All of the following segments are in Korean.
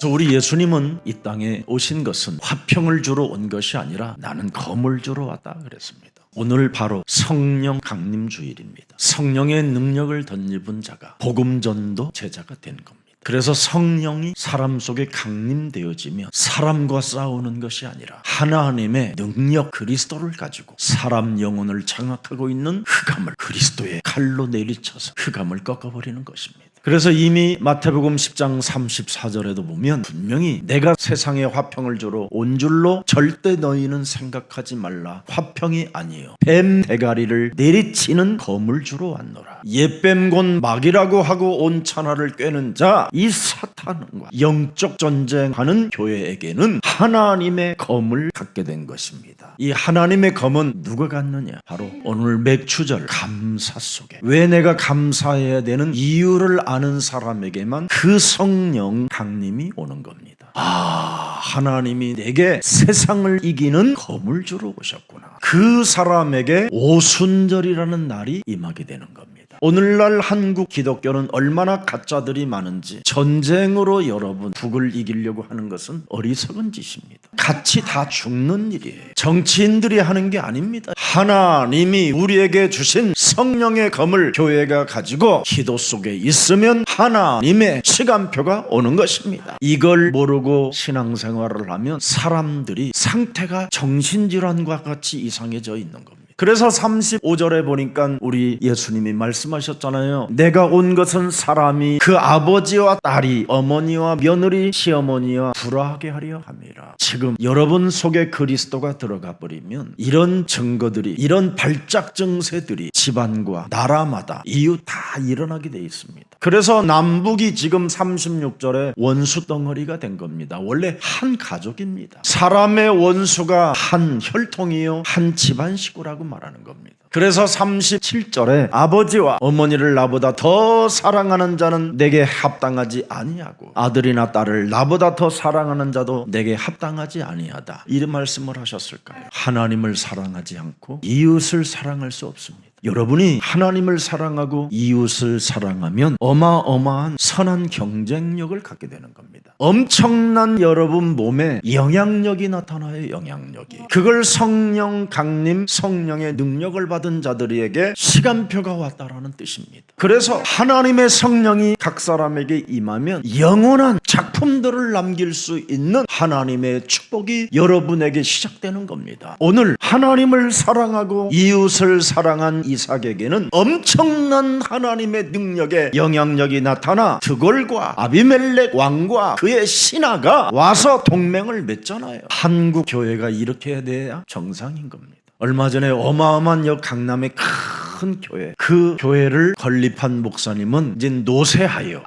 그래서 우리 예수님은 이 땅에 오신 것은 화평을 주러 온 것이 아니라 나는 검을 주러 왔다 그랬습니다. 오늘 바로 성령 강림 주일입니다. 성령의 능력을 덧입은 자가 복음 전도 제자가 된 겁니다. 그래서 성령이 사람 속에 강림되어지며 사람과 싸우는 것이 아니라 하나님의 능력 그리스도를 가지고 사람 영혼을 장악하고 있는 흑암을 그리스도의 칼로 내리쳐서 흑암을 꺾어버리는 것입니다. 그래서 이미 마태복음 10장 34절에도 보면 분명히 내가 세상에 화평을 주러 온 줄로 절대 너희는 생각하지 말라. 화평이 아니요 뱀 대가리를 내리치는 검을 주러 왔노라. 옛뱀 곧 마귀라고 하고 온 천하를 꿰는 자 이 사탄과 영적 전쟁하는 교회에게는 하나님의 검을 갖게 된 것입니다. 이 하나님의 검은 누가 갖느냐? 바로 오늘 맥주절 감사 속에 왜 내가 감사해야 되는 이유를 아는 사람에게만 그 성령 강림이 오는 겁니다. 하나님이 내게 세상을 이기는 검을 주러 오셨구나. 그 사람에게 오순절이라는 날이 임하게 되는 겁니다. 오늘날 한국 기독교는 얼마나 가짜들이 많은지 전쟁으로 여러분 북을 이기려고 하는 것은 어리석은 짓입니다. 같이 다 죽는 일이에요. 정치인들이 하는 게 아닙니다. 하나님이 우리에게 주신 성령의 검을 교회가 가지고 기도 속에 있으면 하나님의 시간표가 오는 것입니다. 이걸 모르고 신앙생활을 하면 사람들이 상태가 정신질환과 같이 이상해져 있는 겁니다. 그래서 35절에 보니까 우리 예수님이 말씀하셨잖아요. 내가 온 것은 사람이 그 아버지와 딸이 어머니와 며느리 시어머니와 불화하게 하려 함이라. 지금 여러분 속에 그리스도가 들어가 버리면 이런 증거들이 이런 발작 증세들이 집안과 나라마다 이웃 다 일어나게 돼 있습니다. 그래서 남북이 지금 36절에 원수 덩어리가 된 겁니다. 원래 한 가족입니다. 사람의 원수가 한 혈통이요 한 집안 식구라고 말하는 겁니다. 그래서 37절에 아버지와 어머니를 나보다 더 사랑하는 자는 내게 합당하지 아니하고 아들이나 딸을 나보다 더 사랑하는 자도 내게 합당하지 아니하다. 이런 말씀을 하셨을까요? 하나님을 사랑하지 않고 이웃을 사랑할 수 없습니다. 여러분이 하나님을 사랑하고 이웃을 사랑하면 어마어마한 선한 경쟁력을 갖게 되는 겁니다. 엄청난 여러분 몸에 영향력이 나타나요. 영향력이. 그걸 성령 강림, 성령의 능력을 받은 자들에게 시간표가 왔다라는 뜻입니다. 그래서 하나님의 성령이 각 사람에게 임하면 영원한 작품들을 남길 수 있는 하나님의 축복이 여러분에게 시작되는 겁니다. 오늘 하나님을 사랑하고 이웃을 사랑한 이삭에게는 엄청난 하나님의 능력의 영향력이 나타나 드골과 아비멜렉 왕과 그의 신하가 와서 동맹을 맺잖아요. 한국 교회가 이렇게 해야 돼야 정상인 겁니다. 얼마 전에 어마어마한 강남의 큰 교회, 그 교회를 건립한 목사님은 이제 노쇠하여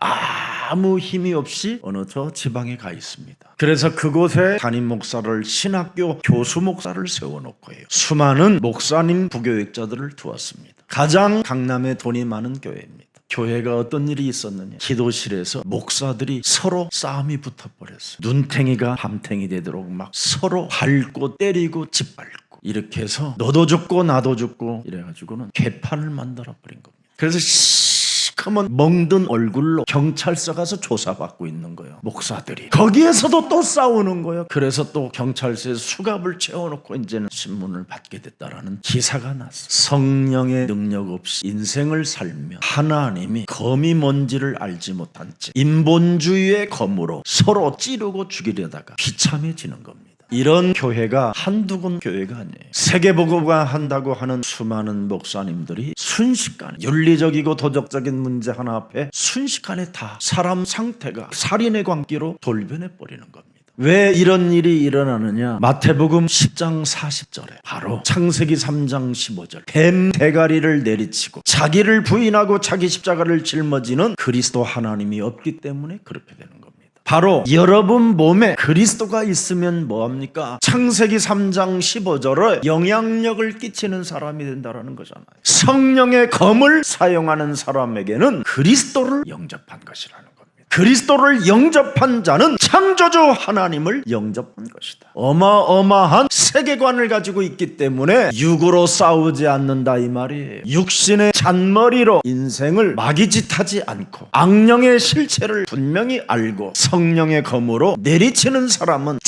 아무 힘이 없이 어느 저 지방에 가 있습니다. 그래서 그곳에 담임 목사를 신학교 교수 목사를 세워놓고요. 수많은 목사님 부교육자들을 두었습니다. 가장 강남에 돈이 많은 교회입니다. 교회가 어떤 일이 있었느냐? 기도실에서 목사들이 서로 싸움이 붙어버렸어요. 눈탱이가 밤탱이 되도록 막 서로 밟고 때리고 짓밟고 이렇게 해서 너도 죽고 나도 죽고 이래가지고는 개판을 만들어버린 겁니다. 그래서 시커먼 멍든 얼굴로 경찰서 가서 조사받고 있는 거예요. 목사들이. 거기에서도 또 싸우는 거예요. 그래서 또 경찰서에 수갑을 채워놓고 이제는 신문을 받게 됐다라는 기사가 났어요. 성령의 능력 없이 인생을 살며 하나님이 검이 뭔지를 알지 못한 채 인본주의의 검으로 서로 찌르고 죽이려다가 비참해지는 겁니다. 이런 교회가 한두 군 교회가 아니에요. 세계보고가 한다고 하는 수많은 목사님들이 순식간에 윤리적이고 도덕적인 문제 하나 앞에 순식간에 다 사람 상태가 살인의 광기로 돌변해버리는 겁니다. 왜 이런 일이 일어나느냐? 마태복음 10장 40절에 바로 창세기 3장 15절 뱀 대가리를 내리치고 자기를 부인하고 자기 십자가를 짊어지는 그리스도 하나님이 없기 때문에 그렇게 되는 겁니다. 바로 여러분 몸에 그리스도가 있으면 뭐합니까? 창세기 3장 15절에 영향력을 끼치는 사람이 된다는 거잖아요. 성령의 검을 사용하는 사람에게는 그리스도를 영접한 것이라는 겁니다. 그리스도를 영접한 자는 창조주 하나님을 영접한 것이다. 어마어마한 세계관을 가지고 있기 때문에 육으로 싸우지 않는다 이 말이에요. 육신의 잔머리로 인생을 마기짓하지 않고 악령의 실체를 분명히 알고 성령의 검으로 내리치는 사람은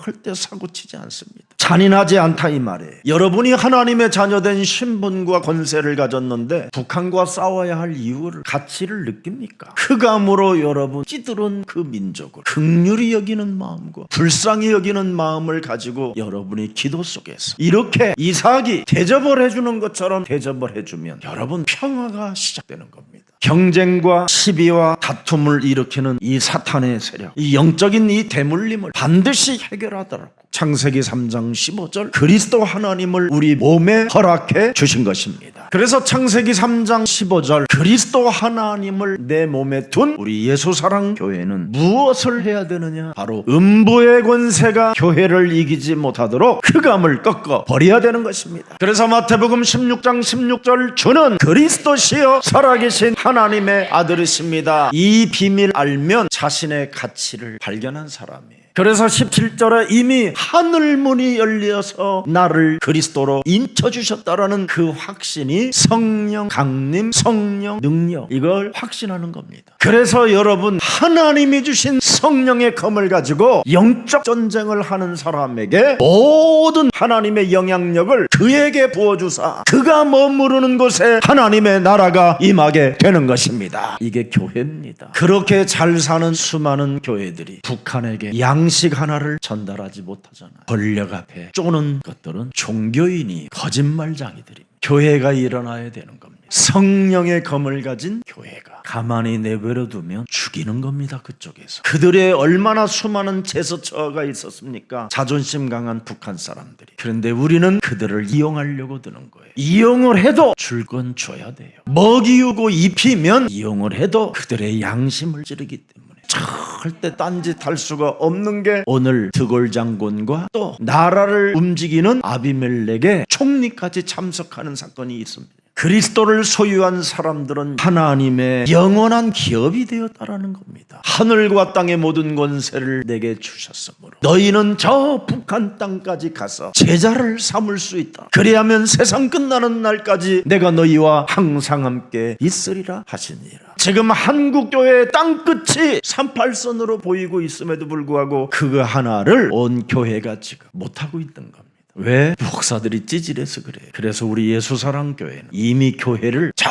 절대 사고치지 않습니다. 잔인하지 않다 이 말이에요. 여러분이 하나님의 자녀된 신분과 권세를 가졌는데 북한과 싸워야 할 이유를 가치를 느낍니까? 흑암으로 여러분 찌들은 그 민족을 긍휼히 여기는 마음과 불쌍히 여기는 마음을 가지고 여러분이 기도 속에서 이렇게 이삭이 대접을 해주는 것처럼 대접을 해주면 여러분 평화가 시작되는 겁니다. 경쟁과 시비와 다툼을 일으키는 이 사탄의 세력, 이 영적인 이 대물림을 반드시 해결하더라고. 창세기 3장 15절 그리스도 하나님을 우리 몸에 허락해 주신 것입니다. 그래서 창세기 3장 15절 그리스도 하나님을 내 몸에 둔 우리 예수사랑 교회는 무엇을 해야 되느냐? 바로 음부의 권세가 교회를 이기지 못하도록 흑암을 꺾어 버려야 되는 것입니다. 그래서 마태복음 16장 16절 주는 그리스도시여 살아계신 하나님의 아들이십니다. 이 비밀 알면 자신의 가치를 발견한 사람이에요. 그래서 17절에 이미 하늘문이 열려서 나를 그리스도로 인쳐주셨다라는 그 확신이 성령 강림, 성령 능력, 이걸 확신하는 겁니다. 그래서 여러분 하나님이 주신 성령의 검을 가지고 영적 전쟁을 하는 사람에게 모든 하나님의 영향력을 그에게 부어주사 그가 머무르는 곳에 하나님의 나라가 임하게 되는 것입니다. 이게 교회입니다. 그렇게 잘 사는 수많은 교회들이 북한에게 양식 하나를 전달하지 못하잖아요. 권력 앞에 쪼는 것들은 종교인이 거짓말쟁이들입니다. 교회가 일어나야 되는 겁니다. 성령의 검을 가진 교회가 가만히 내버려 두면 죽이는 겁니다. 그쪽에서 그들의 얼마나 수많은 제스처가 있었습니까? 자존심 강한 북한 사람들이. 그런데 우리는 그들을 이용하려고 드는 거예요. 이용을 해도 줄 건 줘야 돼요. 먹이우고 입히면 이용을 해도 그들의 양심을 찌르기 때문에 절대 딴짓할 수가 없는 게 오늘 드골 장군과 또 나라를 움직이는 아비멜렉의 총리까지 참석하는 사건이 있습니다. 그리스도를 소유한 사람들은 하나님의 영원한 기업이 되었다라는 겁니다. 하늘과 땅의 모든 권세를 내게 주셨으므로 너희는 저 북한 땅까지 가서 제자를 삼을 수 있다. 그리하면 세상 끝나는 날까지 내가 너희와 항상 함께 있으리라 하시니라. 지금 한국교회의 땅끝이 38선으로 보이고 있음에도 불구하고 그거 하나를 온 교회가 지금 못하고 있는 겁니다. 왜? 목사들이 찌질해서 그래요. 그래서 우리 예수사랑교회는 이미 교회를 저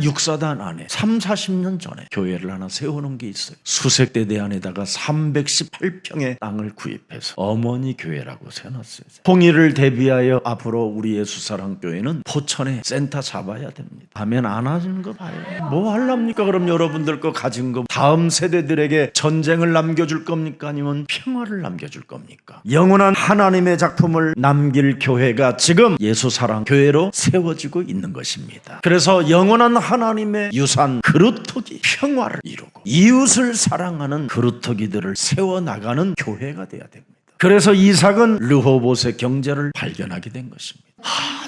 육사단 안에 30-40년 전에 교회를 하나 세워놓은 게 있어요. 수색대대 안에다가 318평의 땅을 구입해서 어머니 교회라고 세워놨어요. 통일을 대비하여 앞으로 우리 예수사랑교회는 포천에 센터 잡아야 됩니다. 하면 안 하시는 거 봐요. 뭐 하랍니까? 그럼 여러분들 거 가진 거 다음 세대들에게 전쟁을 남겨줄 겁니까? 아니면 평화를 남겨줄 겁니까? 영원한 하나님의 작품을 남길 교회가 지금 예수사랑교회로 세워지고 있는 것입니다. 그래서 영원한 하나님의 유산 그루터기 평화를 이루고 이웃을 사랑하는 그루터기들을 세워나가는 교회가 돼야 됩니다. 그래서 이삭은 르호봇의 경제를 발견하게 된 것입니다.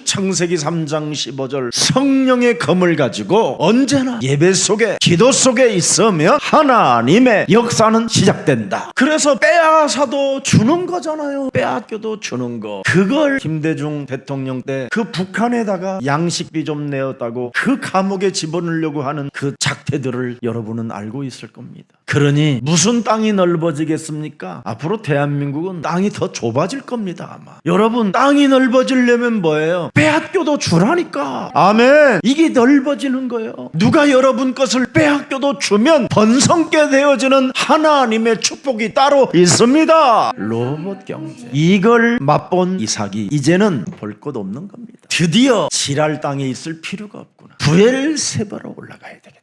창세기 3장 15절 성령의 검을 가지고 언제나 예배 속에 기도 속에 있으면 하나님의 역사는 시작된다. 그래서 빼앗아도 주는 거잖아요. 빼앗겨도 주는 거. 그걸 김대중 대통령 때 그 북한에다가 양식비 좀 내었다고 그 감옥에 집어넣으려고 하는 그 작태들을 여러분은 알고 있을 겁니다. 그러니 무슨 땅이 넓어지겠습니까? 앞으로 대한민국은 땅이 더 좁아질 겁니다. 아마 여러분 땅이 넓어지려면 뭐예요? 빼앗겨도 주라니까. 아멘. 이게 넓어지는 거예요. 누가 여러분 것을 빼앗겨도 주면 번성게 되어지는 하나님의 축복이 따로 있습니다. 로봇 경제. 이걸 맛본 이삭이 이제는 볼 것 없는 겁니다. 드디어 지랄 땅에 있을 필요가 없구나. 부엘세바로 올라가야 되겠다.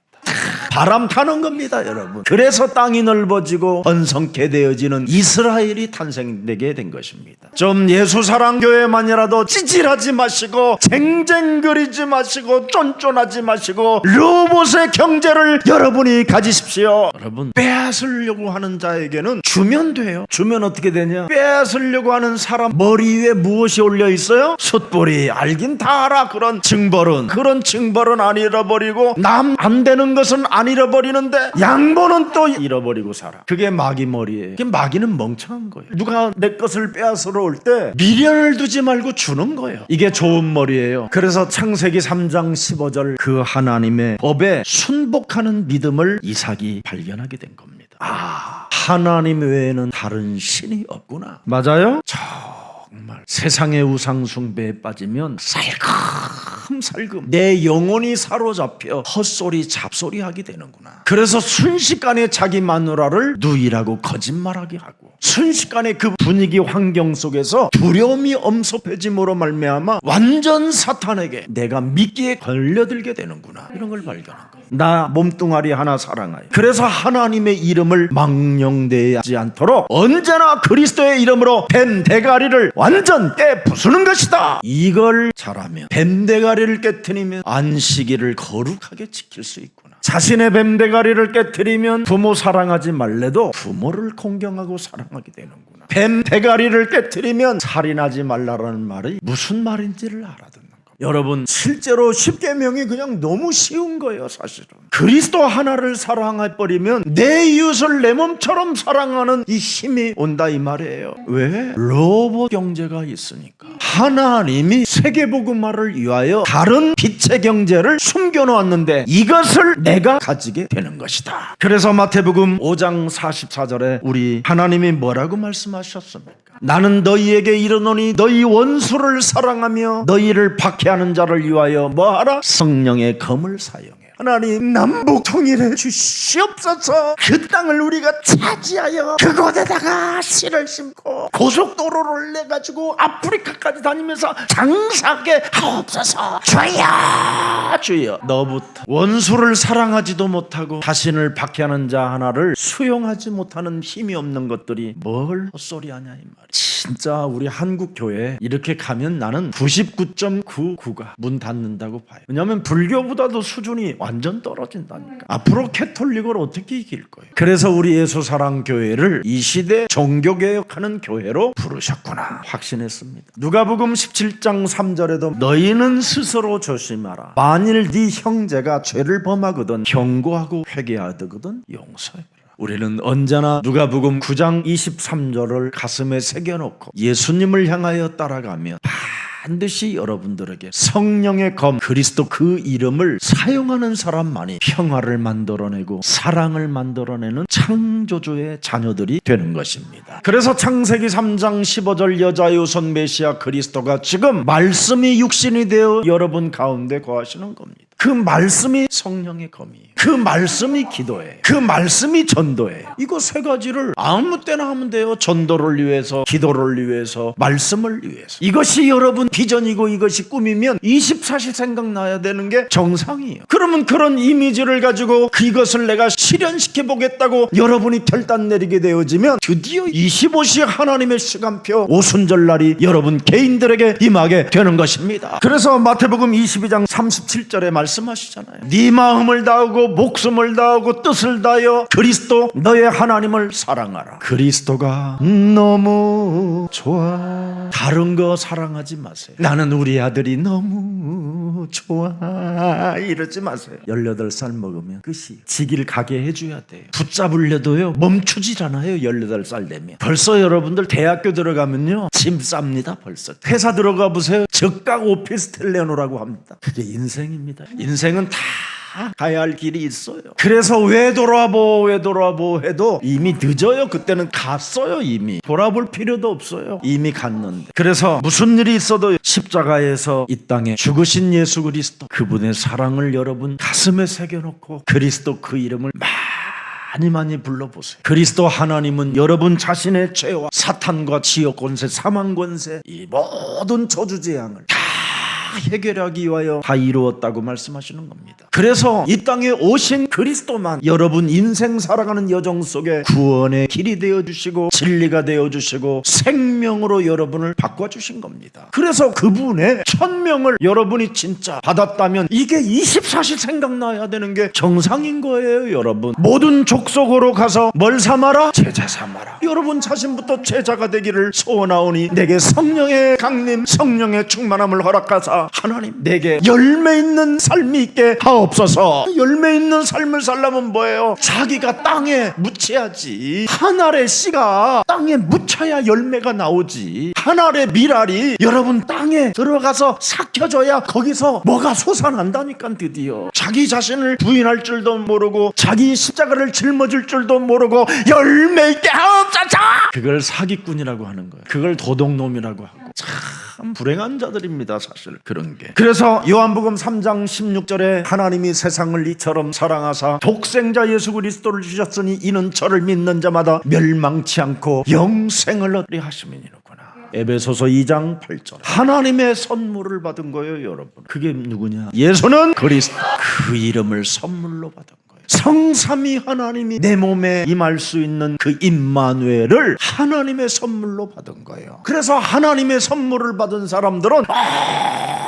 바람 타는 겁니다, 여러분. 그래서 땅이 넓어지고 번성케 되어지는 이스라엘이 탄생되게 된 것입니다. 좀 예수사랑교회만이라도 찌질하지 마시고 쟁쟁거리지 마시고 쫀쫀하지 마시고 로봇의 경제를 여러분이 가지십시오. 여러분, 빼앗으려고 하는 자에게는 주면 돼요. 주면 어떻게 되냐? 빼앗으려고 하는 사람 머리 위에 무엇이 올려 있어요? 숯불이. 알긴 다 알아. 그런 징벌은 안 잃어버리고 남 안 되는 잃어버리는 것은 안 잃어버리는데 양보는 또 잃어버리고 살아. 그게 마귀 머리예요. 그게 마귀는 멍청한 거예요. 누가 내 것을 빼앗으러 올 때 미련을 두지 말고 주는 거예요. 이게 좋은 머리예요. 그래서 창세기 3장 15절 그 하나님의 법에 순복하는 믿음을 이삭이 발견하게 된 겁니다. 하나님 외에는 다른 신이 없구나. 맞아요? 정말 세상의 우상 숭배에 빠지면 살금살금 내 영혼이 사로잡혀 헛소리 잡소리 하게 되는구나. 그래서 순식간에 자기 마누라를 누이라고 거짓말하게 하고 순식간에 그 분위기 환경 속에서 두려움이 엄습해짐으로 말미암아 완전 사탄에게 내가 미끼에 걸려들게 되는구나. 이런 걸 발견한 거예요. 나 몸뚱아리 하나 사랑하여 그래서 하나님의 이름을 망령되지 않도록 언제나 그리스도의 이름으로 뱀 대가리를 완전 깨부수는 것이다. 이걸 잘하면 뱀 대가리를 깨트리면 안식일을 거룩하게 지킬 수 있구나. 자신의 뱀 대가리를 깨트리면 부모 사랑하지 말래도 부모를 공경하고 사랑하게 되는구나. 뱀 대가리를 깨트리면 살인하지 말라라는 말이 무슨 말인지를 알아듣는 거예요. 여러분, 실제로 십계명이 그냥 너무 쉬운 거예요. 사실은 그리스도 하나를 사랑해버리면 내 이웃을 내 몸처럼 사랑하는 이 힘이 온다 이 말이에요. 왜? 로봇 경제가 있으니까. 하나님이 세계복음화를 위하여 다른 빛의 경제를 숨겨놓았는데 이것을 내가 가지게 되는 것이다. 그래서 마태복음 5장 44절에 우리 하나님이 뭐라고 말씀하셨습니까? 나는 너희에게 이르노니 너희 원수를 사랑하며 너희를 박해하는 자를 위하여 뭐하라? 성령의 검을 사용해. 하나님, 남북 통일해 주시옵소서. 그 땅을 우리가 차지하여 그곳에다가 씨를 심고 고속도로를 내가지고 아프리카까지 다니면서 장사하게 하옵소서. 주여 주여. 너부터 원수를 사랑하지도 못하고 자신을 박해하는 자 하나를 수용하지 못하는 힘이 없는 것들이 뭘 헛소리하냐 이 말이야. 진짜 우리 한국 교회 이렇게 가면 나는 99.99가 문 닫는다고 봐요. 왜냐하면 불교보다도 수준이 완전 떨어진다니까. 앞으로 캐톨릭을 어떻게 이길 거예요? 그래서 우리 예수사랑교회를 이 시대 종교개혁하는 교회로 부르셨구나 확신했습니다. 누가복음 17장 3절에도 너희는 스스로 조심하라. 만일 네 형제가 죄를 범하거든 경고하고 회개하거든 용서해라. 우리는 언제나 누가복음 9장 23절을 가슴에 새겨놓고 예수님을 향하여 따라가면 반드시 여러분들에게 성령의 검 그리스도 그 이름을 사용하는 사람만이 평화를 만들어내고 사랑을 만들어내는 창조주의 자녀들이 되는 것입니다. 그래서 창세기 3장 15절 여자유손 메시아 그리스도가 지금 말씀이 육신이 되어 여러분 가운데 거하시는 겁니다. 그 말씀이 성령의 검이에요. 그 말씀이 기도예요. 그 말씀이 전도예요. 이거 세 가지를 아무 때나 하면 돼요. 전도를 위해서, 기도를 위해서, 말씀을 위해서. 이것이 여러분 비전이고 이것이 꿈이면 24시 생각나야 되는 게 정상이에요. 그러면 그런 이미지를 가지고 이것을 내가 실현시켜 보겠다고 여러분이 결단 내리게 되어지면 드디어 25시 하나님의 시간표 오순절날이 여러분 개인들에게 임하게 되는 것입니다. 그래서 마태복음 22장 37절에 말씀하시잖아요. 네 마음을 다하고 목숨을 다하고 뜻을 다하여 그리스도 너의 하나님을 사랑하라. 그리스도가 너무 좋아. 다른 거 사랑하지 마세요. 나는 우리 아들이 너무 좋아 이러지 마세요. 18살 먹으면 끝이 지길 가게 해줘야 돼요. 붙잡으려도요 멈추질 않아요. 18살 되면 벌써 여러분들 대학교 들어가면요 짐 쌉니다. 벌써 회사 들어가 보세요. 적각 오피스텔 내놓으라고 합니다. 그게 인생입니다. 인생은 다 가야 할 길이 있어요. 그래서 왜 돌아보 해도 이미 늦어요. 그때는 갔어요. 이미 돌아볼 필요도 없어요. 이미 갔는데. 그래서 무슨 일이 있어도 십자가에서 이 땅에 죽으신 예수 그리스도 그분의 사랑을 여러분 가슴에 새겨놓고 그리스도 그 이름을 많이 불러보세요. 그리스도 하나님은 여러분 자신의 죄와 사탄과 지옥 권세, 사망 권세, 이 모든 저주 재앙을 다 해결하기 위하여 다 이루었다고 말씀하시는 겁니다. 그래서 이 땅에 오신 그리스도만 여러분 인생 살아가는 여정 속에 구원의 길이 되어주시고 진리가 되어주시고 생명으로 여러분을 바꿔주신 겁니다. 그래서 그분의 천명을 여러분이 진짜 받았다면 이게 24시 생각나야 되는 게 정상인 거예요. 여러분 모든 족속으로 가서 뭘 삼아라? 제자 삼아라. 여러분 자신부터 제자가 되기를 소원하오니 내게 성령의 강림 성령의 충만함을 허락하사 기도합시다. 하나님, 내게 열매 있는 삶이 있게 하옵소서. 열매 있는 삶을 살려면 뭐예요? 자기가 땅에 묻혀야지. 한 알의 씨가 땅에 묻혀야 열매가 나오지. 한 알의 밀알이 여러분 땅에 들어가서 삭혀져야 거기서 뭐가 솟아난다니까. 드디어 자기 자신을 부인할 줄도 모르고 자기 십자가를 짊어질 줄도 모르고 열매 있게 하옵소서. 그걸 사기꾼이라고 하는 거예요. 그걸 도둑놈이라고 하고. 참 불행한 자들입니다, 사실 그런 게. 그래서 요한복음 3장 16절에 하나님이 세상을 이처럼 사랑하사 독생자 예수 그리스도를 주셨으니 이는 저를 믿는 자마다 멸망치 않고 영생을 얻으리 하심이니라. 에베소서 2장 8절. 하나님의 선물을 받은 거예요, 여러분. 그게 누구냐? 예수는 그리스도. 그 이름을 선물로 받은 거예요. 성삼위 하나님이 내 몸에 임할 수 있는 그 임마누엘을 하나님의 선물로 받은 거예요. 그래서 하나님의 선물을 받은 사람들은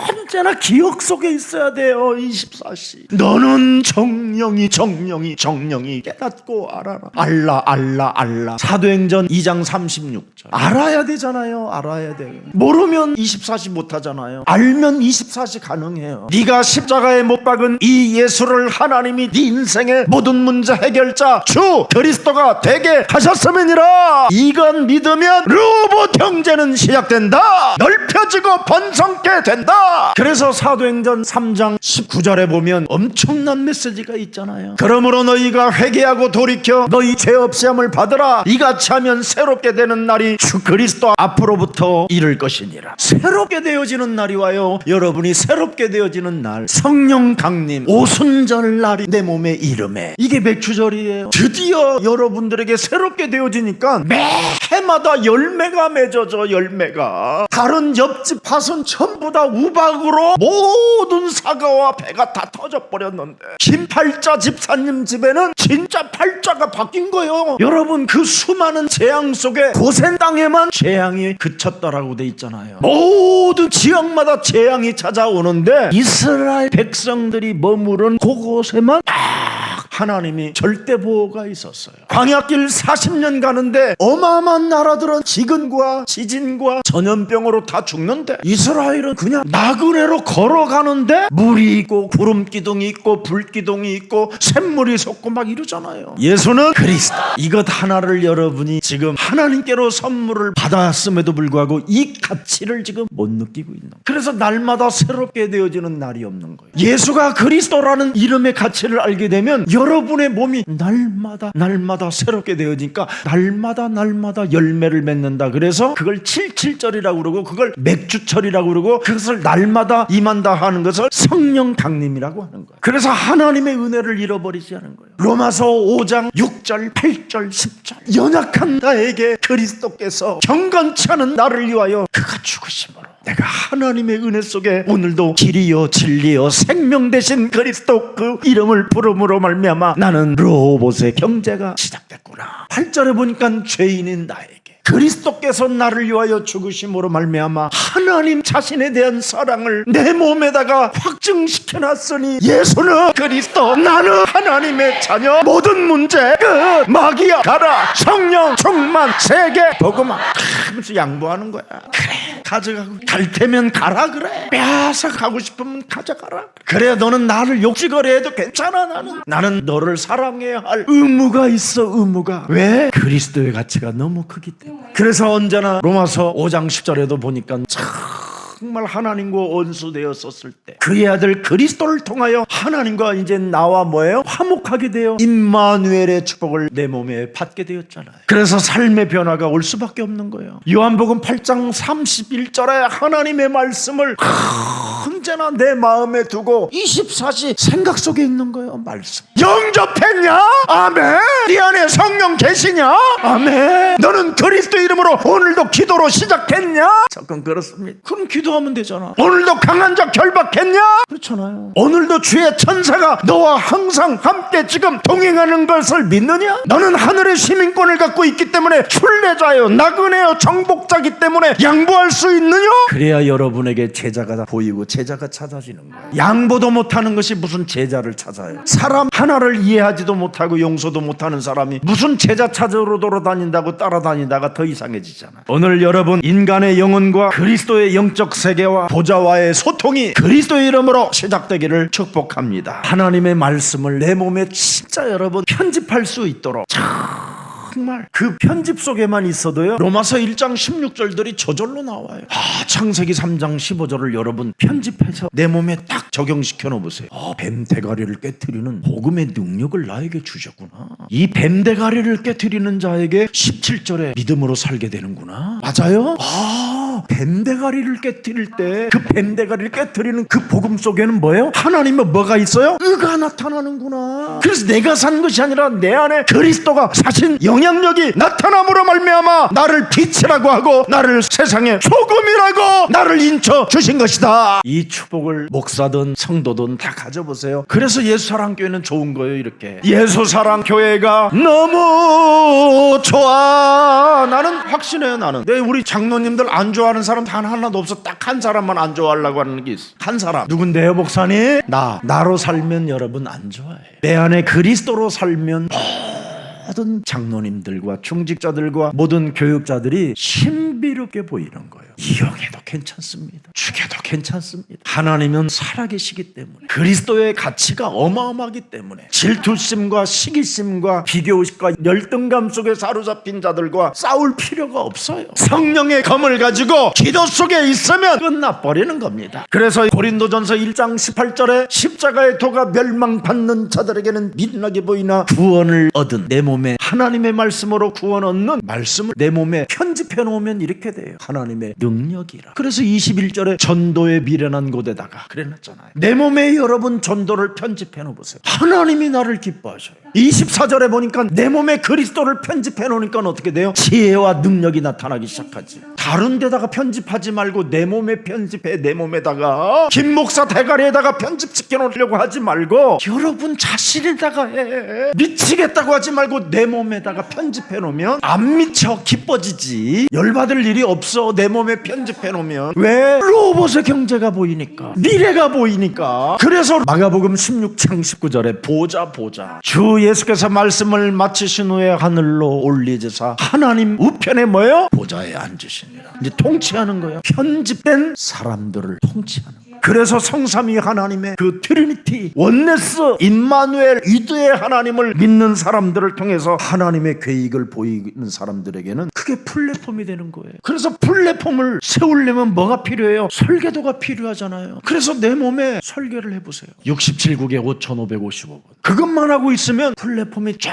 언제나 기억 속에 있어야 돼요. 24시 너는 정령이 깨닫고 알아라. 알라. 사도행전 2장 36절. 알아야 되잖아요. 알아야 돼요. 모르면 24시 못하잖아요. 알면 24시 가능해요. 네가 십자가에 못 박은 이 예수를 하나님이 네 인생의 모든 문제 해결자 주 그리스도가 되게 하셨음이니라. 이건 믿으면 로봇 형제는 시작된다. 넓혀지고 번성케 된다. 그래서 사도행전 3장 19절에 보면 엄청난 메시지가 있잖아요. 그러므로 너희가 회개하고 돌이켜 너희 죄 없이 함을 받으라. 이같이 하면 새롭게 되는 날이 주 그리스도 앞으로부터 이를 것이니라. 새롭게 되어지는 날이 와요. 여러분이 새롭게 되어지는 날, 성령 강림 오순절 날이 내 몸에 이름에. 이게 맥주절이에요. 드디어 여러분들에게 새롭게 되어지니까 매해마다 열매가 맺어져. 열매가 다른 옆집 밭은 전부 다 우박으로 모든 사과와 배가 다 터져버렸는데 김팔자 집사님 집에는 진짜 팔자가 바뀐 거예요. 여러분, 그 수많은 재앙 속에 고센 땅에만 재앙이 그쳤다라고 돼 있잖아요. 모든 지역마다 재앙이 찾아오는데 이스라엘 백성들이 머무른 그곳에만 하나님이 절대 보호가 있었어요. 광야길 40년 가는데 어마어마한 나라들은 지근과 지진과 전염병으로 다 죽는데 이스라엘은 그냥 나그네로 걸어가는데 물이 있고 구름 기둥이 있고 불 기둥이 있고 샘물이 솟고 막 이러잖아요. 예수는 그리스도. 이것 하나를 여러분이 지금 하나님께로 선물을 받았음에도 불구하고 이 가치를 지금 못 느끼고 있는 거예요. 그래서 날마다 새롭게 되어지는 날이 없는 거예요. 예수가 그리스도라는 이름의 가치를 알게 되면 여러분의 몸이 날마다 새롭게 되어지니까 날마다 열매를 맺는다. 그래서 그걸 77절이라고 그러고 그걸 맥주철이라고 그러고 그것을 날마다 임한다 하는 것을 성령 강림이라고 하는 거예요. 그래서 하나님의 은혜를 잃어버리지 않은 거예요. 로마서 5장 6절 8절 10절 연약한 나에게 그리스도께서 경건치 않은 나를 위하여 그가 죽으심으로 내가 하나님의 은혜 속에 오늘도 길이요 진리요 생명 되신 그리스도 그 이름을 부름으로 말미암아 나는 로봇의 경제가 시작됐구나. 8절에 보니까 죄인인 나에게 그리스도께서 나를 위하여 죽으심으로 말미암아 하나님 자신에 대한 사랑을 내 몸에다가 확증시켜놨으니 예수는 그리스도, 나는 하나님의 자녀, 모든 문제 끝, 마귀야 가라, 성령 충만, 세계 복음화 하면서 양보하는 거야. 그래 가져가고 갈 테면 가라. 그래 빼앗아 가고 싶으면 가져가라. 그래 너는 나를 욕지거리해도 괜찮아. 나는 너를 사랑해야 할 의무가 있어. 의무가. 왜? 그리스도의 가치가 너무 크기 때문에. 그래서 언제나 로마서 5장 10절에도 보니까 정말 하나님과 원수되었었을 때 그의 아들 그리스도를 통하여 하나님과 이제 나와 뭐예요? 화목하게 되어 임마누엘의 축복을 내 몸에 받게 되었잖아요. 그래서 삶의 변화가 올 수밖에 없는 거예요. 요한복음 8장 31절에 하나님의 말씀을 언제나 내 마음에 두고 24시 생각 속에 있는 거예요. 말씀 영접했냐? 아멘. 네 안에 성령 계시냐? 아멘. 너는 그리스도 이름으로 오늘도 기도로 시작했냐? 조금 그렇습니다. 그럼 기도하면 되잖아. 오늘도 강한 자 결박했냐? 그렇잖아요. 오늘도 주의 천사가 너와 항상 함께 지금 동행하는 것을 믿느냐? 너는 하늘의 시민권을 갖고 있기 때문에 순례자요 나그네요 정복자기 때문에 양보할 수 있느냐? 그래야 여러분에게 제자가 보이고 제자가 찾아지는 거예요. 양보도 못하는 것이 무슨 제자를 찾아요. 사람 하나를 이해하지도 못하고 용서도 못하는 사람이 무슨 제자 찾으러 돌아다닌다고 따라다니다가 더 이상해지잖아요. 오늘 여러분 인간의 영혼과 그리스도의 영적 세계와 보좌와의 소통이 그리스도의 이름으로 시작되기를 축복합니다. 하나님의 말씀을 내 몸에 진짜 여러분 편집할 수 있도록 정말 그 편집 속에만 있어도요 로마서 1장 16절들이 저절로 나와요. 창세기 3장 15절을 여러분 편집해서 내 몸에 딱 적용시켜 놓으세요. 뱀 대가리를 깨트리는 복음의 능력을 나에게 주셨구나. 이 뱀 대가리를 깨트리는 자에게 17절에 믿음으로 살게 되는구나. 맞아요? 뱀 대가리를 깨트릴 때 그 뱀 대가리를 깨트리는 그 복음 속에는 뭐예요? 하나님의 뭐가 있어요? 의가 나타나는구나. 그래서 내가 산 것이 아니라 내 안에 그리스도가 사신 영향력이 나타남으로 말미암아 나를 빛이라고 하고 나를 세상의 소금이라고 나를 인쳐 주신 것이다. 이 축복을 목사든 성도든 다 가져보세요. 그래서 예수사랑교회는 좋은 거예요. 이렇게 예수사랑교회가 너무 좋아. 나는 확신해요. 나는 우리 장로님들 안 좋아하는 사람 단 하나도 없어. 딱 한 사람만 안 좋아하려고 하는 게 있어. 한 사람. 누군데요 목사님? 나로 살면 여러분 안 좋아해요. 내 안에 그리스도로 살면 모든 장로님들과 중직자들과 모든 교육자들이 신비롭게 보이는 거예요. 이용해도 괜찮습니다. 죽여도 괜찮습니다. 하나님은 살아계시기 때문에 그리스도의 가치가 어마어마하기 때문에 질투심과 시기심과 비교심과 열등감 속에 사로잡힌 자들과 싸울 필요가 없어요. 성령의 검을 가지고 기도 속에 있으면 끝나버리는 겁니다. 그래서 고린도전서 1장 18절에 십자가의 도가 멸망받는 자들에게는 미련하게 보이나 구원을 얻은 내 몸에 하나님의 말씀으로 구원 얻는 말씀을 내 몸에 편집해 놓으면 이렇게 돼요. 하나님의 능력이라. 그래서 21절에 전도의 미련한 곳에다가 그래놨잖아요. 내 몸에 여러분 전도를 편집해 놓으세요. 하나님이 나를 기뻐하셔요. 24절에 보니까 내 몸에 그리스도를 편집해 놓으니까 어떻게 돼요? 지혜와 능력이 나타나기 시작하지. 다른 데다가 편집하지 말고 내 몸에 편집해. 내 몸에다가 김 목사 대가리에다가 편집시켜 놓으려고 하지 말고 여러분 자신에다가 해. 미치겠다고 하지 말고 내 몸에다가 편집해 놓으면 안 미쳐 기뻐지지. 열받을 일이 없어. 내 몸에 편집해 놓으면. 왜? 로봇의 경제가 보이니까, 미래가 보이니까. 그래서 마가복음 16장 19절에 보자 주 예수께서 말씀을 마치신 후에 하늘로 올리시사 하나님 우편에 뭐예요? 보좌에 앉으시니라. 이제 통치하는 거예요. 편집된 사람들을 통치하는 거예요. 그래서 성삼위 하나님의 그 트리니티 원네스 임마누엘 위드의 하나님을 믿는 사람들을 통해서 하나님의 계획을 보이는 사람들에게는 그게 플랫폼이 되는 거예요. 그래서 플랫폼을 세우려면 뭐가 필요해요? 설계도가 필요하잖아요. 그래서 내 몸에 설계를 해보세요. 67국에 5,555번 그것만 하고 있으면 플랫폼이 쫙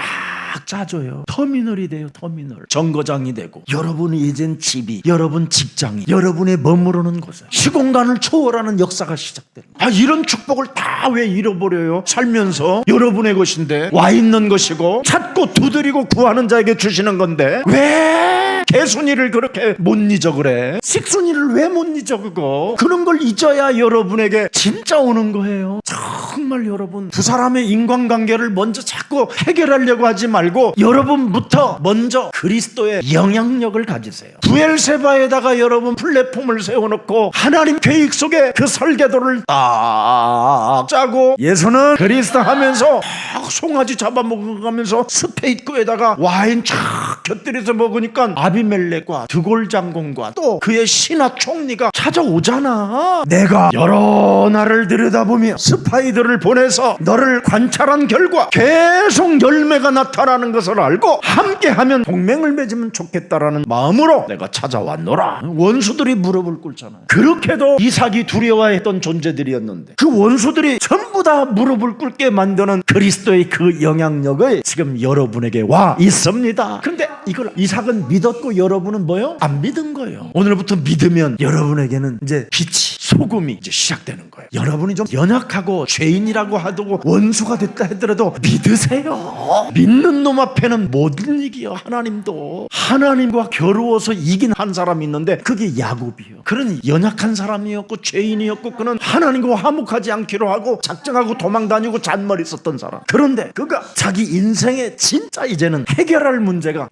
짜져요. 터미널이 돼요. 터미널. 정거장이 되고 여러분이 이젠 집이, 여러분 직장이, 여러분의 머무르는 곳에 시공간을 초월하는 역사가 시작돼요. 이런 축복을 다 왜 잃어버려요? 살면서 여러분의 것인데 와 있는 것이고 찾고 두드리고 구하는 자에게 주시는 건데 왜 개순이를 그렇게 못 잊어 그래? 식순이를 왜 못 잊어 그거? 그런 걸 잊어야 여러분에게 진짜 오는 거예요. 정말 여러분 두 사람의 인간관계를 먼저 자꾸 해결하려고 하지 말고 여러분부터 먼저 그리스도의 영향력을 가지세요. 부엘세바에다가 여러분 플랫폼을 세워놓고 하나님 계획 속에 그 설계도를 딱 짜고 예수는 그리스도 하면서 송아지 잡아먹으면서 스페이트에다가 와인 쫙 곁들여서 먹으니까 아비멜렉과 드골 장군과 또 그의 신하 총리가 찾아오잖아. 내가 여러 날을 들여다보며 스파이들을 보내서 너를 관찰한 결과 계속 열매가 나타나는 것을 알고 함께하면 동맹을 맺으면 좋겠다라는 마음으로 내가 찾아왔노라. 원수들이 무릎을 꿇잖아요. 그렇게도 이삭이 두려워했던 존재들이었는데 그 원수들이 전부 다 무릎을 꿇게 만드는 그리스도의 그 영향력을 지금 여러분에게 와 있습니다. 근데 이걸 이삭은 믿었고 여러분은 뭐요? 안 믿은 거예요. 오늘부터 믿으면 여러분에게는 이제 빛이, 소금이 이제 시작되는 거예요. 여러분이 좀 연약하고 죄인이라고 하고 원수가 됐다 하더라도 믿으세요. 믿는 놈 앞에는 못 이기요. 하나님도 하나님과 겨루어서 이긴 한 사람이 있는데 그게 야곱이요. 그는 연약한 사람이었고 죄인이었고 그는 하나님과 화목하지 않기로 하고 작정하고 도망다니고 잔머리 썼던 사람. 그런데 그가 자기 인생에 진짜 이제는 해결할 문제가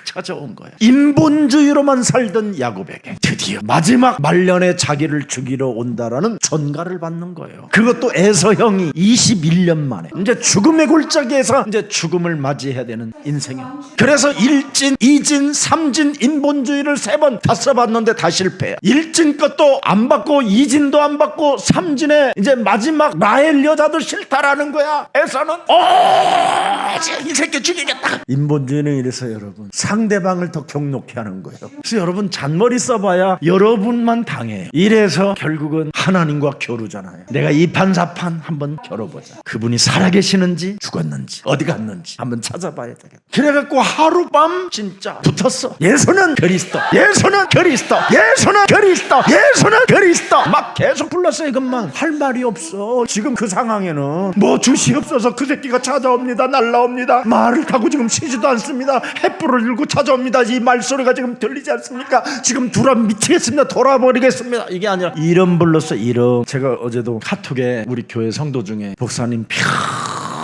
찾아온 거예요. 인본주의로만 살던 야곱에게 드디어 마지막 말년에 자기를 죽이러 온다라는 전가를 받는 거예요. 그것도 에서형이 21년 만에 이제 죽음의 골짜기에서 이제 죽음을 맞이해야 되는 인생이에요. 그래서 1진, 2진, 3진 인본주의를 3번 다 써봤는데 다 실패해요. 1진 것도 안 받고 2진도 안 받고 3진에 이제 마지막 라헬 여자도 싫다라는 거야. 에서는 이 새끼 죽이겠다. 인본주의는 이래서 여러분 상대방을 더 경록해 하는 거예요. 그래서 여러분 잔머리 써봐야 여러분만 당해요. 이래서 결국은 하나님과 겨루잖아요. 내가 이판사판 한번 겨뤄보자. 그분이 살아계시는지 죽었는지 어디 갔는지 한번 찾아봐야 되겠다. 그래갖고 하룻밤 진짜 붙었어. 예수는 그리스도, 예수는 그리스도, 예수는 그리스도, 예수는 그리스도 막 계속 불렀어요. 이것만 할 말이 없어. 지금 그 상황에는 뭐 주시옵소서 그 새끼가 찾아옵니다. 날라옵니다. 말을 타고 지금 쉬지도 않습니다. 횃불을 들고 찾아옵니다. 이 말소리가 지금 들리지 않습니까? 지금 두라 미치겠습니다. 돌아버리겠습니다. 이게 아니라 이름 불렀어. 이름. 제가 어제도 카톡에 우리 교회 성도 중에 목사님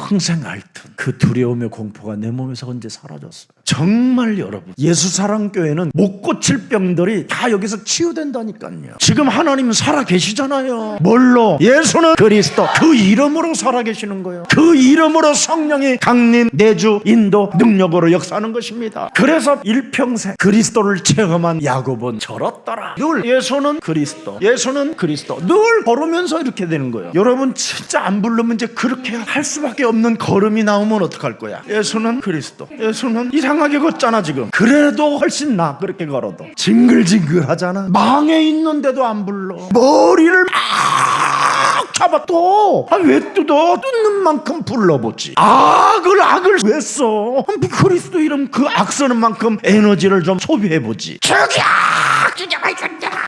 평생 앓던 그 두려움의 공포가 내 몸에서 언제 사라졌어요. 정말 여러분 예수사랑교회는 못 고칠 병들이 다 여기서 치유된다니까요. 지금 하나님 살아계시잖아요. 뭘로? 예수는 그리스도. 그 이름으로 살아계시는 거예요. 그 이름으로 성령이 강림, 내주, 인도, 능력으로 역사하는 것입니다. 그래서 일평생 그리스도를 체험한 야곱은 저렇더라. 늘 예수는 그리스도, 예수는 그리스도 늘 걸으면서 이렇게 되는 거예요. 여러분 진짜 안 부르면 이제 그렇게 할 수밖에 없는 걸음이 나오면 어떡할 거야? 예수는 그리스도, 예수는 이상하게 걷잖아 지금. 그래도 훨씬 나 그렇게 걸어도 징글징글 하잖아. 망해 있는데도 안 불러. 머리를 막 잡아 또. 왜 뜯어? 뜯는 만큼 불러보지. 악을 왜 써? 그리스도 이름 그 악 쓰는 만큼 에너지를 좀 소비해보지.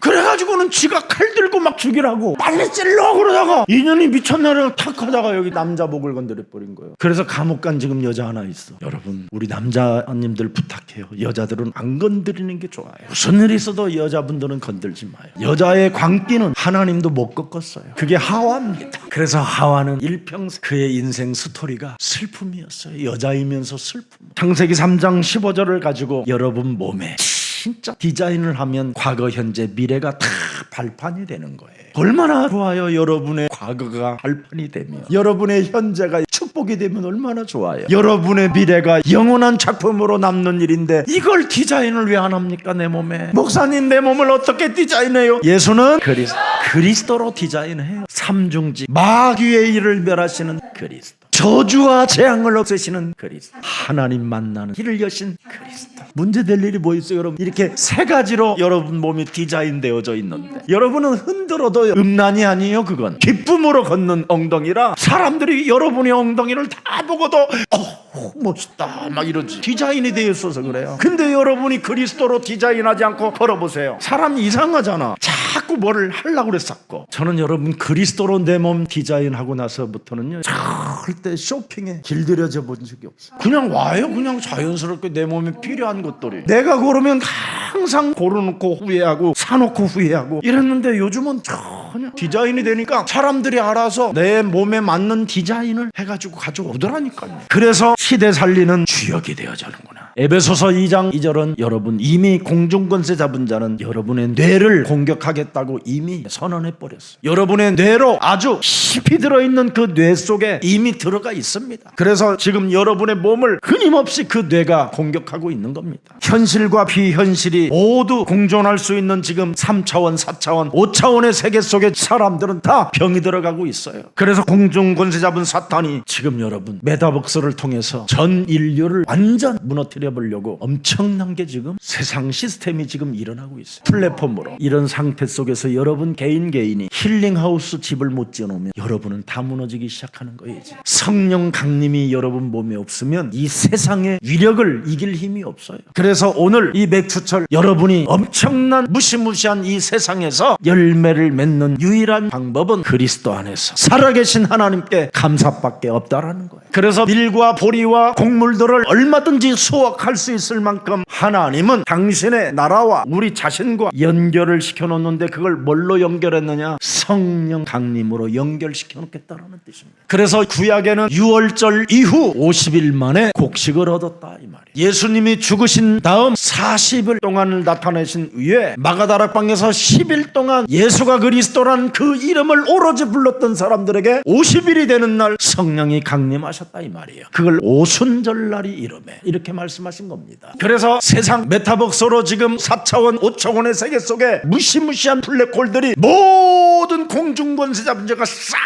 그래가지고는 지가 칼 들고 막 죽이라고 빨리 찔러 그러다가 인연이 미쳤나를 탁 하다가 여기 남자 목을 건드려버린 거예요. 그래서 감옥 간 지금 여자 하나 있어. 여러분 우리 남자님들 부탁해요. 여자들은 안 건드리는 게 좋아요. 무슨 일이 있어도 여자분들은 건들지 마요. 여자의 광기는 하나님도 못 꺾었어요. 그게 하와입니다. 그래서 하와는 일평생 그의 인생 스토리가 슬픔이었어요. 여자이면서 슬픔. 창세기 3장 15절을 가지고 여러분 몸에 진짜 디자인을 하면 과거, 현재, 미래가 다 발판이 되는 거예요. 얼마나 좋아요. 여러분의 과거가 발판이 되면, 여러분의 현재가 축복이 되면 얼마나 좋아요. 여러분의 미래가 영원한 작품으로 남는 일인데 이걸 디자인을 왜 안 합니까? 내 몸에. 목사님 내 몸을 어떻게 디자인해요? 예수는 그리스도로 디자인해요. 삼중직 마귀의 일을 멸하시는 그리스도, 저주와 재앙을 없애시는 그리스도, 하나님 만나는 길을 여신 그리스도. 문제될 일이 뭐 있어요? 여러분 이렇게 세 가지로 여러분 몸이 디자인되어져 있는데 여러분은 흔들어도 음란이 아니에요. 그건 기쁨으로 걷는 엉덩이라 사람들이 여러분의 엉덩이를 다 보고도 멋있다 막 이러지. 디자인이 되어 있어서 그래요. 근데 여러분이 그리스도로 디자인하지 않고 걸어보세요. 사람이 이상하잖아. 자꾸 뭐를 하려고 그랬었고. 저는 여러분 그리스도로 내 몸 디자인하고 나서부터는요 절대 쇼핑에 길들여져 본 적이 없어요. 그냥 와요. 그냥 자연스럽게 내 몸에 필요한 것들이. 내가 고르면 항상 고르놓고 후회하고 사놓고 후회하고 이랬는데 요즘은 전혀 디자인이 되니까 사람들이 알아서 내 몸에 맞는 디자인을 해가지고 가져오더라니까요. 그래서 시대 살리는 주역이 되어지는구나. 에베소서 2장 2절은 여러분 이미 공중권세 잡은 자는 여러분의 뇌를 공격하겠다고 이미 선언해버렸어요. 여러분의 뇌로 아주 깊이 들어있는 그 뇌 속에 이미 들어가 있습니다. 그래서 지금 여러분의 몸을 끊임없이 그 뇌가 공격하고 있는 겁니다. 현실과 비현실이 모두 공존할 수 있는 지금 3차원, 4차원, 5차원의 세계 속에 사람들은 다 병이 들어가고 있어요. 그래서 공중권세 잡은 사탄이 지금 여러분 메타버스를 통해서 전 인류를 완전 무너뜨려 보려고 엄청난 게 지금 세상 시스템이 지금 일어나고 있어요. 플랫폼으로. 이런 상태 속에서 여러분 개인이 힐링하우스 집을 못 지어놓으면 여러분은 다 무너지기 시작하는 거예요. 이제. 성령 강림이 여러분 몸에 없으면 이 세상의 위력을 이길 힘이 없어요. 그래서 오늘 이 맥주철 여러분이 엄청난 무시무시한 이 세상에서 열매를 맺는 유일한 방법은 그리스도 안에서 살아계신 하나님께 감사밖에 없다라는 거예요. 그래서 밀과 보리와 곡물들을 얼마든지 수확 수확할 수 있을 만큼 하나님은 당신의 나라와 우리 자신과 연결을 시켜놓는데 그걸 뭘로 연결했느냐? 성령 강림으로 연결시켜 놓겠다라는 뜻입니다. 그래서 구약에는 유월절 이후 50일 만에 곡식을 얻었다 이 말이에요. 예수님이 죽으신 다음 40일 동안을 나타내신 후에 마가다락방에서 10일 동안 예수가 그리스도란 그 이름을 오로지 불렀던 사람들에게 50일이 되는 날 성령이 강림하셨다 이 말이에요. 그걸 오순절날이 이름에 이렇게 말씀하신 겁니다. 그래서 세상 메타버스로 지금 4차원 5차원의 세계 속에 무시무시한 블랙홀들이 모든 공중권세 잡자가 싹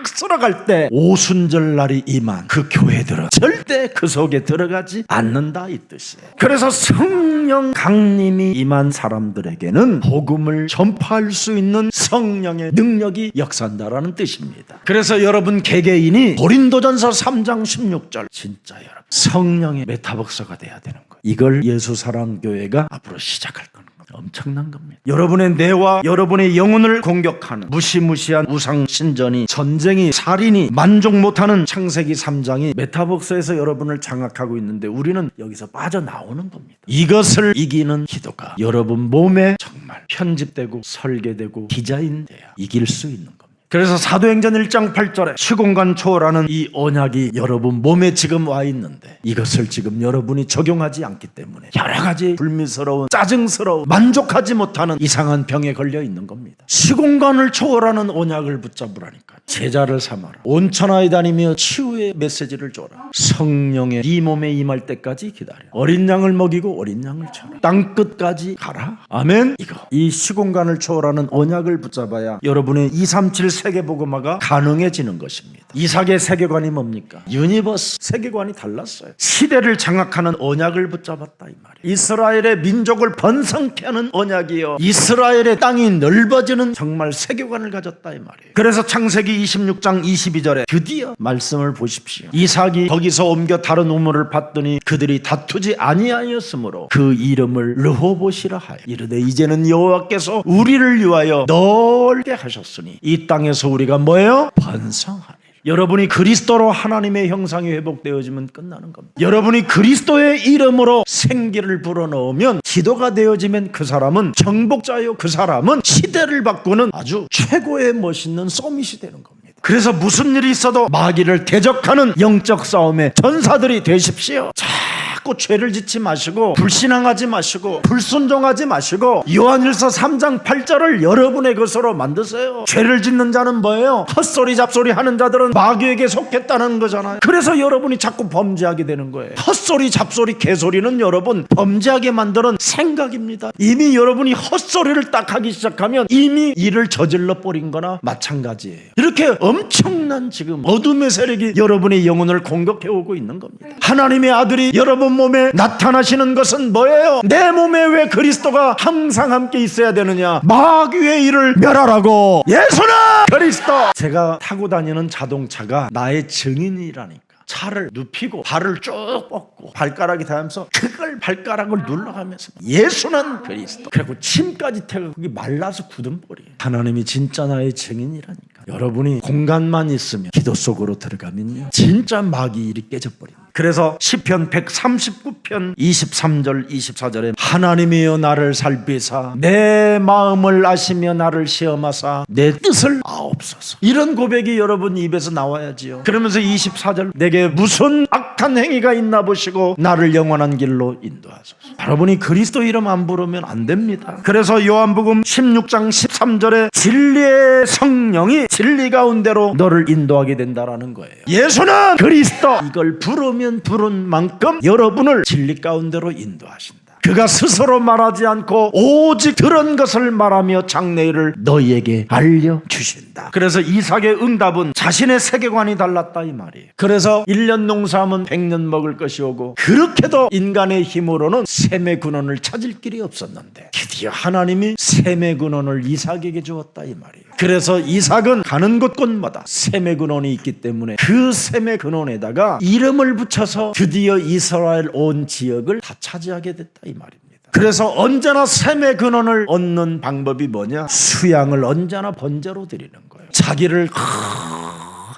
쓸어갈 때 오순절날이 임한 그 교회들은 절대 그 속에 들어가지 않는다 이 뜻이에요. 그래서 성령 강림이 임한 사람들에게는 복음을 전파할 수 있는 성령의 능력이 역사한다라는 뜻입니다. 그래서 여러분 개개인이 고린도전서 3장 16절 진짜 여러분 성령의 메타버스가 돼야 되는 거예요. 이걸 예수사랑교회가 앞으로 시작할 겁니다. 엄청난 겁니다. 여러분의 뇌와 여러분의 영혼을 공격하는 무시무시한 우상 신전이, 전쟁이, 살인이, 만족 못하는 창세기 3장이 메타버스에서 여러분을 장악하고 있는데 우리는 여기서 빠져나오는 겁니다. 이것을 이기는 기도가 여러분 몸에 정말 편집되고 설계되고 디자인돼야 이길 수 있는 겁니다. 그래서 사도행전 1장 8절에 시공간 초월하는 이 언약이 여러분 몸에 지금 와 있는데 이것을 지금 여러분이 적용하지 않기 때문에 여러 가지 불미스러운, 짜증스러운, 만족하지 못하는 이상한 병에 걸려 있는 겁니다. 시공간을 초월하는 언약을 붙잡으라니까. 제자를 삼아라. 온 천하에 다니며 치유의 메시지를 줘라. 성령의 네 몸에 임할 때까지 기다려. 어린 양을 먹이고 어린 양을 쳐라. 땅끝까지 가라. 아멘. 이 시공간을 초월하는 언약을 붙잡아야 여러분의 237 세계복음화가 가능해지는 것입니다. 이삭의 세계관이 뭡니까? 유니버스 세계관이 달랐어요. 시대를 장악하는 언약을 붙잡았다 이 말이에요. 이스라엘의 민족을 번성케 하는 언약이요, 이스라엘의 땅이 넓어지는 정말 세계관을 가졌다 이 말이에요. 그래서 창세기 26장 22절에 드디어 말씀을 보십시오. 이삭이 거기서 옮겨 다른 우물을 봤더니 그들이 다투지 아니하였으므로 그 이름을 르호봇이라 하여 이르되 이제는 여호와께서 우리를 위하여 넓게 하셨으니 이 땅에서 우리가 뭐예요? 번성하리. 여러분이 그리스도로 하나님의 형상이 회복되어지면 끝나는 겁니다. 여러분이 그리스도의 이름으로 생기를 불어넣으면, 기도가 되어지면 그 사람은 정복자요, 그 사람은 시대를 바꾸는 아주 최고의 멋있는 서밋이 되는 겁니다. 그래서 무슨 일이 있어도 마귀를 대적하는 영적 싸움의 전사들이 되십시오. 자꾸 죄를 짓지 마시고 불신앙하지 마시고 불순종하지 마시고 요한일서 3장 8절을 여러분의 것으로 만드세요. 죄를 짓는 자는 뭐예요? 헛소리 잡소리 하는 자들은 마귀에게 속했다는 거잖아요. 그래서 여러분이 자꾸 범죄하게 되는 거예요. 헛소리 잡소리 개소리는 여러분 범죄하게 만드는 생각입니다. 이미 여러분이 헛소리를 딱 하기 시작하면 이미 일을 저질러 버린 거나 마찬가지예요. 이렇게 엄청난 지금 어둠의 세력이 여러분의 영혼을 공격해 오고 있는 겁니다. 하나님의 아들이 여러분 몸에 나타나시는 것은 뭐예요? 내 몸에 왜 그리스도가 항상 함께 있어야 되느냐? 마귀의 일을 멸하라고. 예수는 그리스도. 제가 타고 다니는 자동차가 나의 증인이라니까. 차를 눕히고 발을 쭉 뻗고 발가락이 닿으면서 그걸 발가락을 눌러가면서 예수는 그리스도. 그리고 침까지 태고 그게 말라서 굳은 볼이에요. 하나님이 진짜 나의 증인이라니까. 여러분이 공간만 있으면 기도 속으로 들어가면요 진짜 마귀 일이 깨져버립니다. 그래서 시편 139편 23절 24절에 하나님이여 나를 살피사 내 마음을 아시며 나를 시험하사 내 뜻을 아옵소서. 이런 고백이 여러분 입에서 나와야지요. 그러면서 24절 내게 무슨 악한 행위가 있나 보시고 나를 영원한 길로 인도하소서. 여러분이 그리스도 이름 안 부르면 안 됩니다. 그래서 요한복음 16장 13절에 진리의 성령이 진리 가운데로 너를 인도하게 된다라는 거예요. 예수는 그리스도. 이걸 부르면 부른 만큼 여러분을 진리 가운데로 인도하신다. 그가 스스로 말하지 않고 오직 들은 것을 말하며 장래일을 너희에게 알려주신다. 그래서 이삭의 응답은 자신의 세계관이 달랐다 이 말이에요. 그래서 1년 농사하면 100년 먹을 것이 오고, 그렇게도 인간의 힘으로는 셈의 근원을 찾을 길이 없었는데 드디어 하나님이 셈의 근원을 이삭에게 주었다 이 말이에요. 그래서 이삭은 가는 곳곳마다 셈의 근원이 있기 때문에 그 셈의 근원에다가 이름을 붙여서 드디어 이스라엘 온 지역을 다 차지하게 됐다 이 말입니다. 그래서 언제나 셈의 근원을 얻는 방법이 뭐냐? 수양을 언제나 번제로 드리는 거예요. 자기를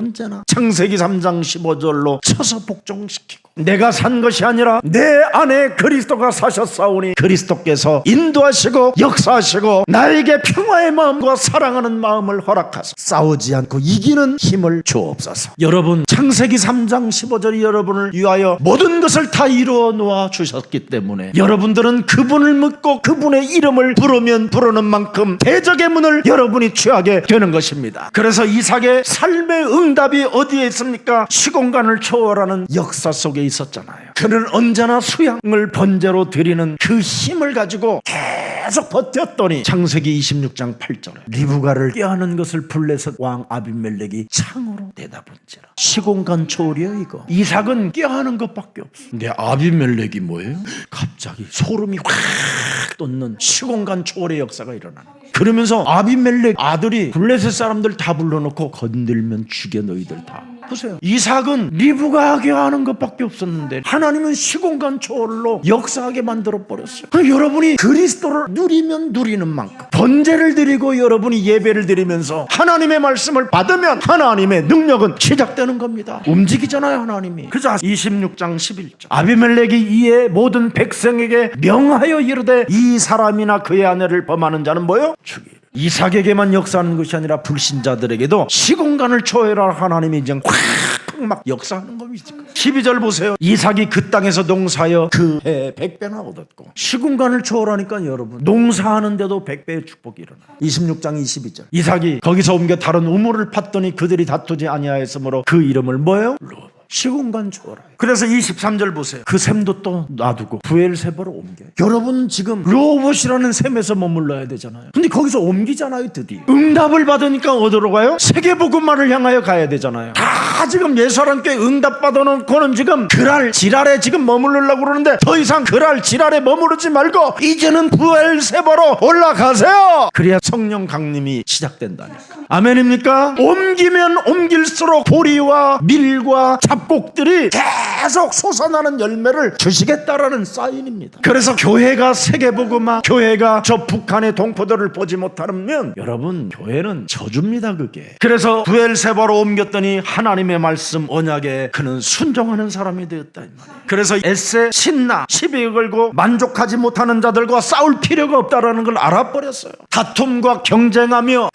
언제나 창세기 3장 15절로 쳐서 복종시키고 내가 산 것이 아니라 내 안에 그리스도가 사셨사오니 그리스도께서 인도하시고 역사하시고 나에게 평화의 마음과 사랑하는 마음을 허락하사 싸우지 않고 이기는 힘을 주옵소서. 여러분, 창세기 3장 15절이 여러분을 위하여 모든 것을 다 이루어 놓아 주셨기 때문에 여러분들은 그분을 묻고 그분의 이름을 부르면 부르는 만큼 대적의 문을 여러분이 취하게 되는 것입니다. 그래서 이삭의 삶의 응답이 어디에 있습니까? 시공간을 초월하는 역사 속에 있었잖아요. 그는 언제나 수양을 번제로 드리는 그 힘을 가지고 계속 버텼더니 창세기 26장 8절에 리브가를 꾀하는 것을 블레셋 왕 아비멜렉이 창으로 내다본지라. 시공간 초월이에요 이거. 이삭은 꾀하는 것밖에 없어. 근데 아비멜렉이 뭐예요? 갑자기 소름이 확 돋는 시공간 초월의 역사가 일어나는 거예요. 그러면서 아비멜렉 아들이 블레셋 사람들 다 불러놓고 건들면 죽여 너희들 다. 보세요. 이삭은 리브가하게 하는 것밖에 없었는데 하나님은 시공간 초월로 역사하게 만들어버렸어요. 여러분이 그리스도를 누리면 누리는 만큼 번제를 드리고 여러분이 예배를 드리면서 하나님의 말씀을 받으면 하나님의 능력은 시작되는 겁니다. 움직이잖아요 하나님이. 그래서 26장 11절 아비멜렉이 이에 모든 백성에게 명하여 이르되 이 사람이나 그의 아내를 범하는 자는 뭐요? 죽이라. 이삭에게만 역사하는 것이 아니라 불신자들에게도 시공간을 초월할 하나님이 이제 막 역사하는 겁니다. 12절 보세요. 이삭이 그 땅에서 농사하여 그 해에 100배나 얻었고. 시공간을 초월하니까 여러분 농사하는데도 100배의 축복이 일어나. 26장 22절 이삭이 거기서 옮겨 다른 우물을 팠더니 그들이 다투지 아니하였으므로 그 이름을 뭐예요? 시공간 초월하여. 그래서 23절 보세요. 그 샘도 또 놔두고 부엘세바로 옮겨요. 여러분 지금 로봇이라는 샘에서 머물러야 되잖아요. 근데 거기서 옮기잖아요. 드디어 응답을 받으니까 어디로 가요? 세계복음화를 향하여 가야 되잖아요. 다 지금 예수님께 응답 받아놓고는 지금 그랄 지랄에 지금 머무르려고 그러는데 더 이상 그랄 지랄에 머무르지 말고 이제는 부엘세바로 올라가세요. 그래야 성령 강림이 시작된다니까. 아멘입니까? 옮기면 옮길수록 보리와 밀과 잡곡들이 계속 솟아나는 열매를 주시겠다라는 사인입니다. 그래서 교회가 세계복음화, 교회가 저 북한의 동포들을 보지 못하면 여러분 교회는 저주입니다. 그게. 그래서 부엘세바로 옮겼더니 하나님의 말씀 언약에 그는 순종하는 사람이 되었다 이 말이에요. 그래서 에세 신나 시비 걸고 만족하지 못하는 자들과 싸울 필요가 없다라는 걸 알아버렸어요. 다툼과 경쟁하며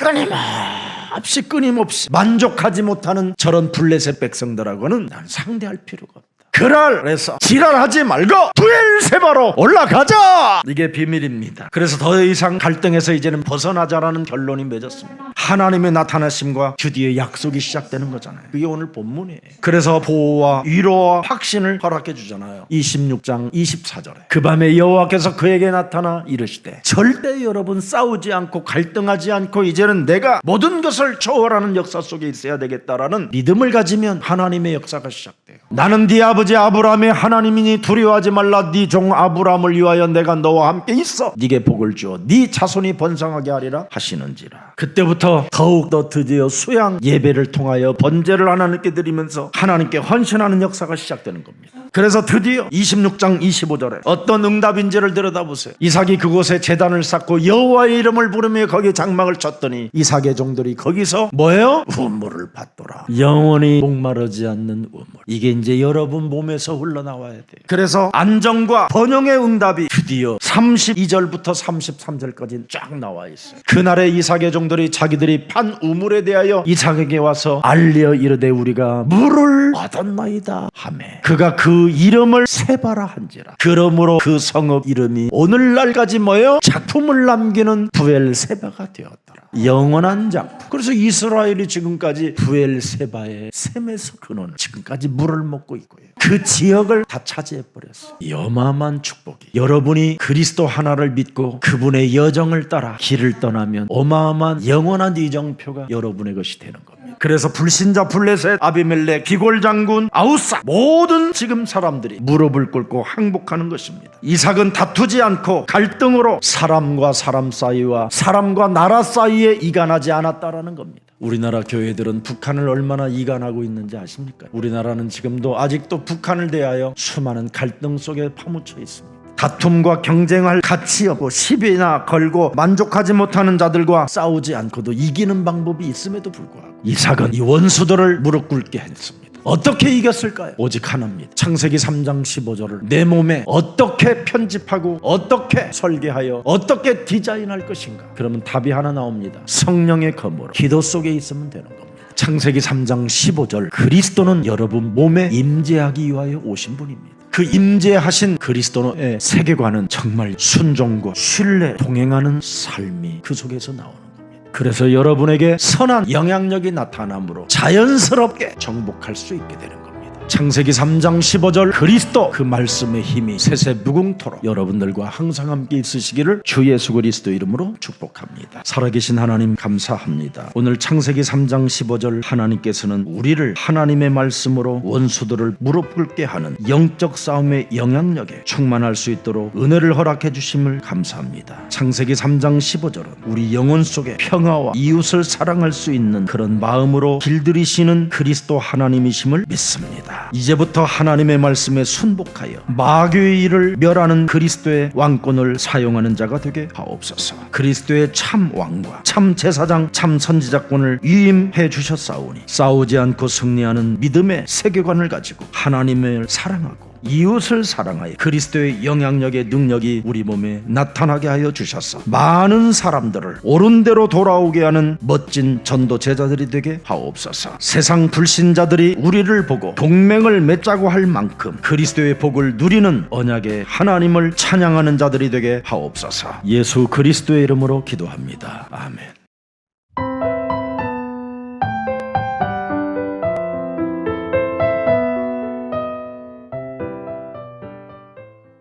끊임없이 만족하지 못하는 저런 블레셋 백성들하고는 난 상대할 필요가 없다. 그래서 지랄하지 말고 부엘세바로 올라가자. 이게 비밀입니다. 그래서 더 이상 갈등에서 이제는 벗어나자라는 결론이 맺었습니다. 하나님의 나타나심과 드디어 약속이 시작되는 거잖아요. 그게 오늘 본문이에요. 그래서 보호와 위로와 확신을 허락해 주잖아요. 26장 24절에 그 밤에 여호와께서 그에게 나타나 이르시되 절대 여러분 싸우지 않고 갈등하지 않고 이제는 내가 모든 것을 초월하는 역사 속에 있어야 되겠다라는 믿음을 가지면 하나님의 역사가 시작돼요. 나는 네 아버지 아브라함의 하나님이니 두려워하지 말라. 네 종 아브라함을 위하여 내가 너와 함께 있어 네게 복을 주어 네 자손이 번성하게 하리라 하시는지라. 그때부터 더욱더 드디어 수양 예배를 통하여 번제를 하나님께 드리면서 하나님께 헌신하는 역사가 시작되는 겁니다. 그래서 드디어 26장 25절에 어떤 응답인지를 들여다보세요. 이삭이 그곳에 제단을 쌓고 여호와의 이름을 부르며 거기에 장막을 쳤더니 이삭의 종들이 거기서 뭐예요? 우물을 받더라. 영원히 목마르지 않는 우물. 이게 이제 여러분 몸에서 흘러나와야 돼요. 그래서 안정과 번영의 응답이 드디어 32절부터 33절까지 쫙 나와 있어요. 그날에 이삭의 종들이 자기들이 판 우물에 대하여 이삭에게 와서 알려 이르되 우리가 물을 얻었나이다 하매 그가 그 이름을 세바라 한지라. 그러므로 그 성읍 이름이 오늘날까지 뭐예요? 작품을 남기는 부엘세바가 되었더라. 영원한 작품. 그래서 이스라엘이 지금까지 부엘세바의 샘에서 그는 지금까지 물을 먹고 있고요. 그 지역을 다 차지해버렸어요. 어마어마한 축복이. 여러분이 그리스도 하나를 믿고 그분의 여정을 따라 길을 떠나면 어마어마한 영원한 이정표가 여러분의 것이 되는 겁니다. 그래서 불신자 블레셋, 아비멜렉, 비골 장군, 아우사 모든 지금 사람들이 무릎을 꿇고 항복하는 것입니다. 이삭은 다투지 않고 갈등으로 사람과 사람 사이와 사람과 나라 사이에 이간하지 않았다라는 겁니다. 우리나라 교회들은 북한을 얼마나 이간하고 있는지 아십니까? 우리나라는 지금도 아직도 북한을 대하여 수많은 갈등 속에 파묻혀 있습니다. 다툼과 경쟁할 가치 없고 시비나 걸고 만족하지 못하는 자들과 싸우지 않고도 이기는 방법이 있음에도 불구하고 이삭은 이 원수들을 무릎 꿇게 했습니다. 어떻게 이겼을까요? 오직 하나입니다. 창세기 3장 15절을 내 몸에 어떻게 편집하고 어떻게 설계하여 어떻게 디자인할 것인가? 그러면 답이 하나 나옵니다. 성령의 검으로 기도 속에 있으면 되는 겁니다. 창세기 3장 15절, 그리스도는 여러분 몸에 임재하기 위하여 오신 분입니다. 그 임재하신 그리스도의 세계관은 정말 순종과 신뢰, 동행하는 삶이 그 속에서 나오는 겁니다. 그래서 여러분에게 선한 영향력이 나타나므로 자연스럽게 정복할 수 있게 되는 겁니다. 창세기 3장 15절, 그리스도 그 말씀의 힘이 세세 무궁토록 여러분들과 항상 함께 있으시기를 주 예수 그리스도 이름으로 축복합니다. 살아계신 하나님 감사합니다. 오늘 창세기 3장 15절, 하나님께서는 우리를 하나님의 말씀으로 원수들을 무릎 꿇게 하는 영적 싸움의 영향력에 충만할 수 있도록 은혜를 허락해 주심을 감사합니다. 창세기 3장 15절은 우리 영혼 속에 평화와 이웃을 사랑할 수 있는 그런 마음으로 길들이시는 그리스도 하나님이심을 믿습니다. 이제부터 하나님의 말씀에 순복하여 마귀의 일을 멸하는 그리스도의 왕권을 사용하는 자가 되게 하옵소서. 그리스도의 참 왕과 참 제사장 참 선지자권을 위임해 주셨사오니 싸우지 않고 승리하는 믿음의 세계관을 가지고 하나님을 사랑하고 이웃을 사랑하여 그리스도의 영향력의 능력이 우리 몸에 나타나게 하여 주셔서 많은 사람들을 옳은 대로 돌아오게 하는 멋진 전도 제자들이 되게 하옵소서. 세상 불신자들이 우리를 보고 동맹을 맺자고 할 만큼 그리스도의 복을 누리는 언약의 하나님을 찬양하는 자들이 되게 하옵소서. 예수 그리스도의 이름으로 기도합니다. 아멘.